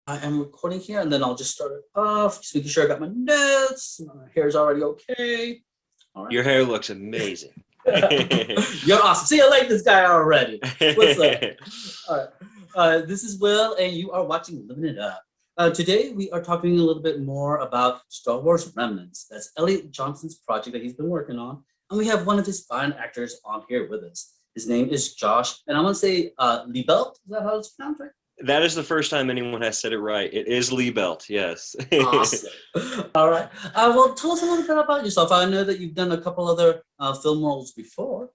I am recording here, and then I'll just start it off, just making sure I got my notes. My hair's already okay. All right. Your hair looks amazing. You're awesome. See, I like this guy already. What's up? All right. This is Will, and you are watching Living It Up. Today, we are talking a little bit more about Star Wars Remnants. That's Elliot Johnson's project that he's been working on. And we have one of his fine actors on here with us. His name is Josh, and I want to say Liebelt. Is that how it's pronounced, right? That is the first time anyone has said it right. It is Liebelt, yes. Awesome. All right. Well, tell us a little bit about yourself. I know that you've done a couple other film roles before.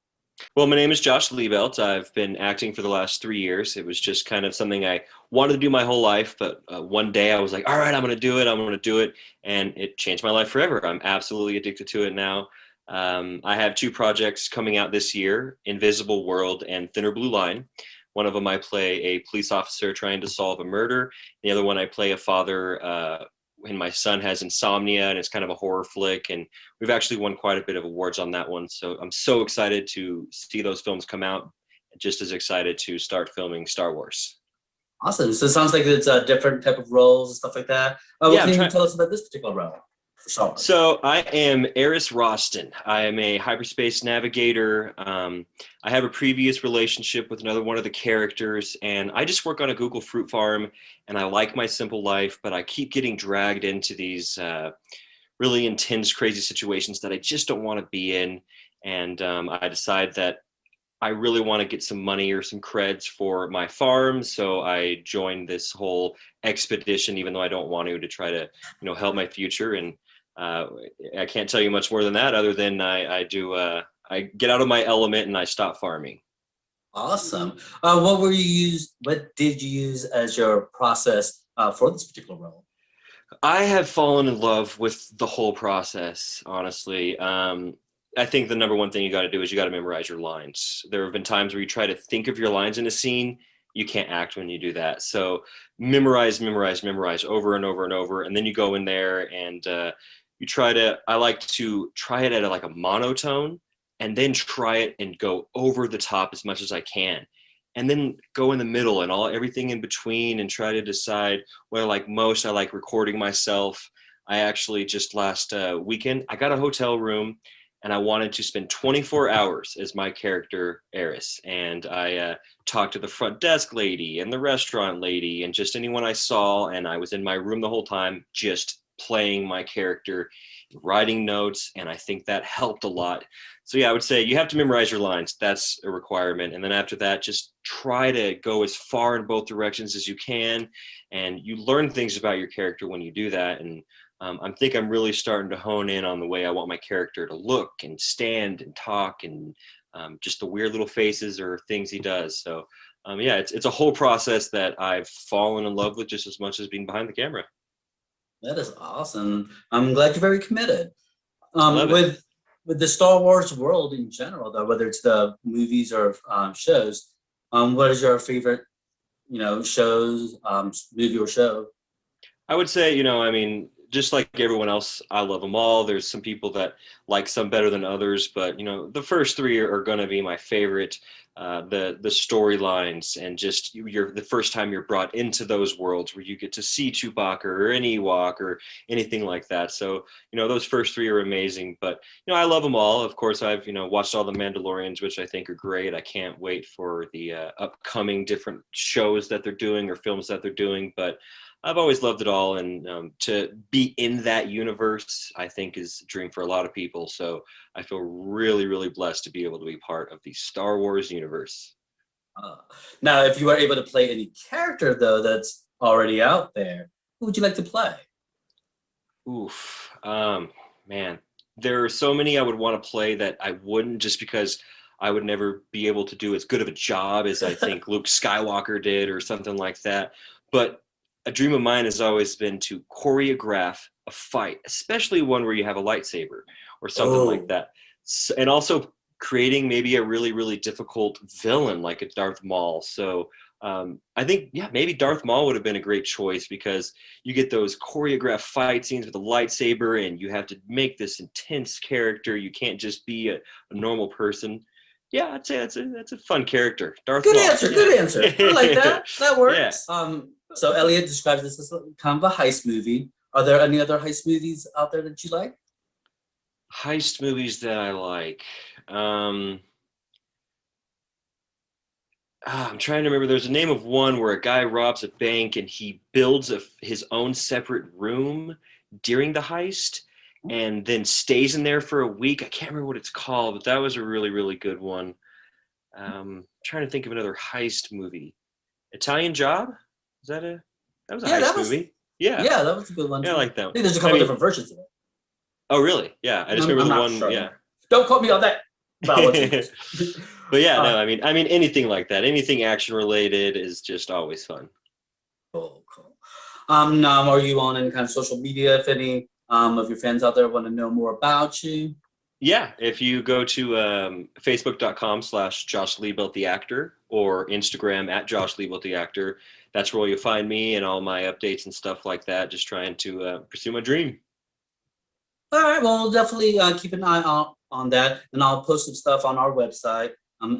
Well, my name is Josh Liebelt. I've been acting for the last 3 years. It was just kind of something I wanted to do my whole life, but one day I was like, all right, I'm going to do it. I'm going to do it. And it changed my life forever. I'm absolutely addicted to it now. I have 2 projects coming out this year, Invisible World and Thinner Blue Line. One of them I play a police officer trying to solve a murder. The other one I play a father when my son has insomnia, and it's kind of a horror flick. And we've actually won quite a bit of awards on that one. So I'm so excited to see those films come out, and just as excited to start filming Star Wars. Awesome. So it sounds like it's a different type of roles and stuff like that. What can you tell us about this particular role? So I am Eris Roston. I am a hyperspace navigator. I have a previous relationship with another one of the characters, and I just work on a Google fruit farm, and I like my simple life, but I keep getting dragged into these really intense, crazy situations that I just don't want to be in. And I decide that I really want to get some money or some creds for my farm, so I joined this whole expedition, even though I don't want to try to, help my future. And I can't tell you much more than that, other than I get out of my element and I stop farming. Awesome. What did you use as your process for this particular role? I have fallen in love with the whole process, honestly. I think the number one thing you got to do is you got to memorize your lines. There have been times where you try to think of your lines in a scene. You can't act when you do that. So memorize over and over and over. And then you go in there and I like to try it at a monotone, and then try it and go over the top as much as I can. And then go in the middle and everything in between, and try to decide what I like most. I like recording myself. I actually just last weekend, I got a hotel room, and I wanted to spend 24 hours as my character, Eris. And I talked to the front desk lady and the restaurant lady and just anyone I saw. And I was in my room the whole time, just playing my character, writing notes. And I think that helped a lot. So yeah, I would say you have to memorize your lines. That's a requirement. And then after that, just try to go as far in both directions as you can. And you learn things about your character when you do that. And I think I'm really starting to hone in on the way I want my character to look and stand and talk, and just the weird little faces or things he does. So yeah, it's a whole process that I've fallen in love with just as much as being behind the camera. That is awesome. I'm glad you're very committed. Love it. With the Star Wars world in general, though, whether it's the movies or shows, what is your favorite, shows, movie or show? I would say, just like everyone else, I love them all. There's some people that like some better than others, but the first 3 are going to be my favorite. The storylines, and just the first time you're brought into those worlds where you get to see Chewbacca or an Ewok or anything like that. So those first 3 are amazing. But I love them all. Of course, I've watched all the Mandalorians, which I think are great. I can't wait for the upcoming different shows that they're doing or films that they're doing. But I've always loved it all, and to be in that universe, I think, is a dream for a lot of people. So I feel really, really blessed to be able to be part of the Star Wars universe. Now, if you were able to play any character, though, that's already out there, who would you like to play? Oof, man, there are so many I would want to play that I wouldn't, just because I would never be able to do as good of a job as I think Luke Skywalker did or something like that. But a dream of mine has always been to choreograph a fight, especially one where you have a lightsaber or something like that. And also creating maybe a really, really difficult villain like a Darth Maul. So I think, yeah, maybe Darth Maul would have been a great choice, because you get those choreographed fight scenes with a lightsaber, and you have to make this intense character. You can't just be a normal person. Yeah, I'd say that's a fun character. Darth Maul. Good answer. I like that. That works. Yeah. So Elliot describes this as kind of a heist movie. Are there any other heist movies out there that you like? Heist movies that I like. Um, I'm trying to remember. There's a name of one where a guy robs a bank and he builds his own separate room during the heist and then stays in there for a week. I can't remember what it's called, but that was a really, really good one. Trying to think of another heist movie. Italian Job? Is that a that was a Yeah, heist movie? Yeah, that was a good one yeah, I too. like that I one. think there's a I couple mean, different versions of it. oh really? Yeah, I just I'm remember the not one. sure. Yeah, Don't quote me on that. But I'll let you guess. but yeah, uh, no, I mean anything like that, anything action related is just always fun. cool, cool. Now, are you on any kind of social media? If any of your fans out there want to know more about you? Yeah, if you go to facebook.com/Josh Liebelt the actor or Instagram at Josh Liebelt the actor, that's where you'll find me and all my updates and stuff like that. Just trying to pursue my dream. All right, well, we'll definitely keep an eye out on that, and I'll post some stuff on our website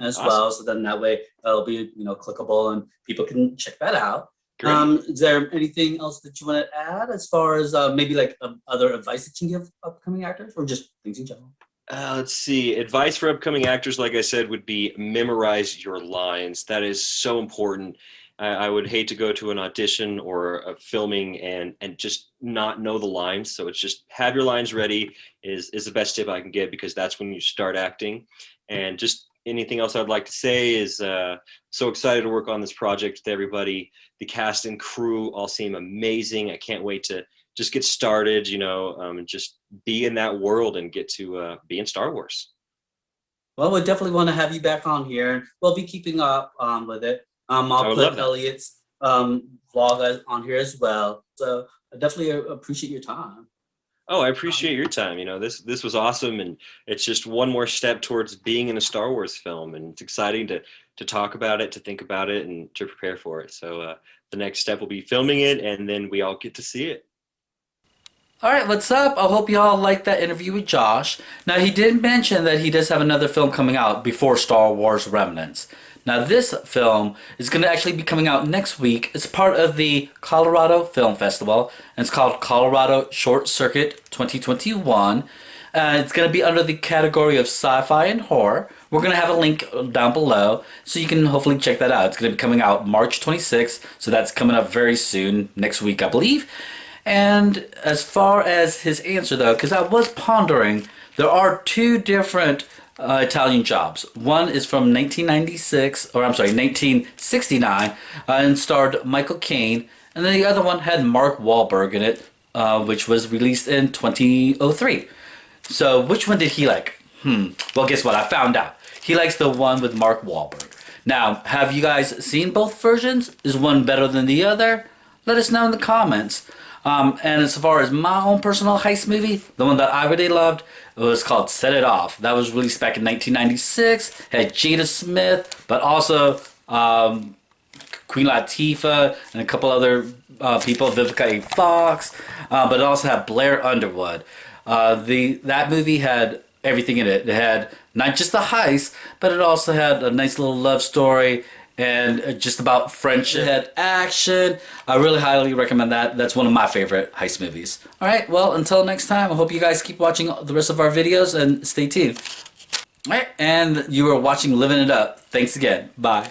as Awesome, well. So then that way it'll be clickable and people can check that out. great. Is there anything else that you want to add as far as maybe like other advice that you give upcoming actors, or just things in general? Let's see. Advice for upcoming actors, like I said, would be memorize your lines. That is so important. I would hate to go to an audition or a filming and just not know the lines. So it's just have your lines ready is the best tip I can give because that's when you start acting. And just anything else I'd like to say is so excited to work on this project with everybody. The cast and crew all seem amazing. I can't wait to just get started, and just be in that world and get to be in Star Wars. Well, we definitely want to have you back on here. We'll be keeping up with it. I I'll would put love that. Elliot's vlog on here as well. So I definitely appreciate your time. Oh, I Um, appreciate your time. This was awesome, and it's just one more step towards being in a Star Wars film, and it's exciting to talk about it, to think about it, and to prepare for it. So the next step will be filming it, and then we all get to see it. All right, what's up? I hope y'all liked that interview with Josh. Now, he did mention that he does have another film coming out before Star Wars Remnants. Now, this film is going to actually be coming out next week. It's part of the Colorado Film Festival, and it's called Colorado Short Circuit 2021. It's going to be under the category of sci-fi and horror. We're going to have a link down below, so you can hopefully check that out. It's going to be coming out March 26th, so that's coming up very soon, next week, I believe. And as far as his answer, though, because I was pondering, there are two different Italian Jobs. One is from 1996, or I'm sorry, 1969, and starred Michael Caine, and then the other one had Mark Wahlberg in it, which was released in 2003. So, which one did he like? Well, guess what? I found out. He likes the one with Mark Wahlberg. Now, have you guys seen both versions? Is one better than the other? Let us know in the comments. And as far as my own personal heist movie, the one that I really loved, it was called Set It Off. That was released back in 1996. Had Jada Smith, but also Queen Latifah and a couple other people, Vivica A. Fox, but it also had Blair Underwood. That movie had everything in it. It had not just the heist, but it also had a nice little love story and just about friendship. It had action. I really highly recommend that. That's one of my favorite heist movies. All right, well, until next time, I hope you guys keep watching the rest of our videos and stay tuned. All right, and you are watching Living It Up. Thanks again. Bye.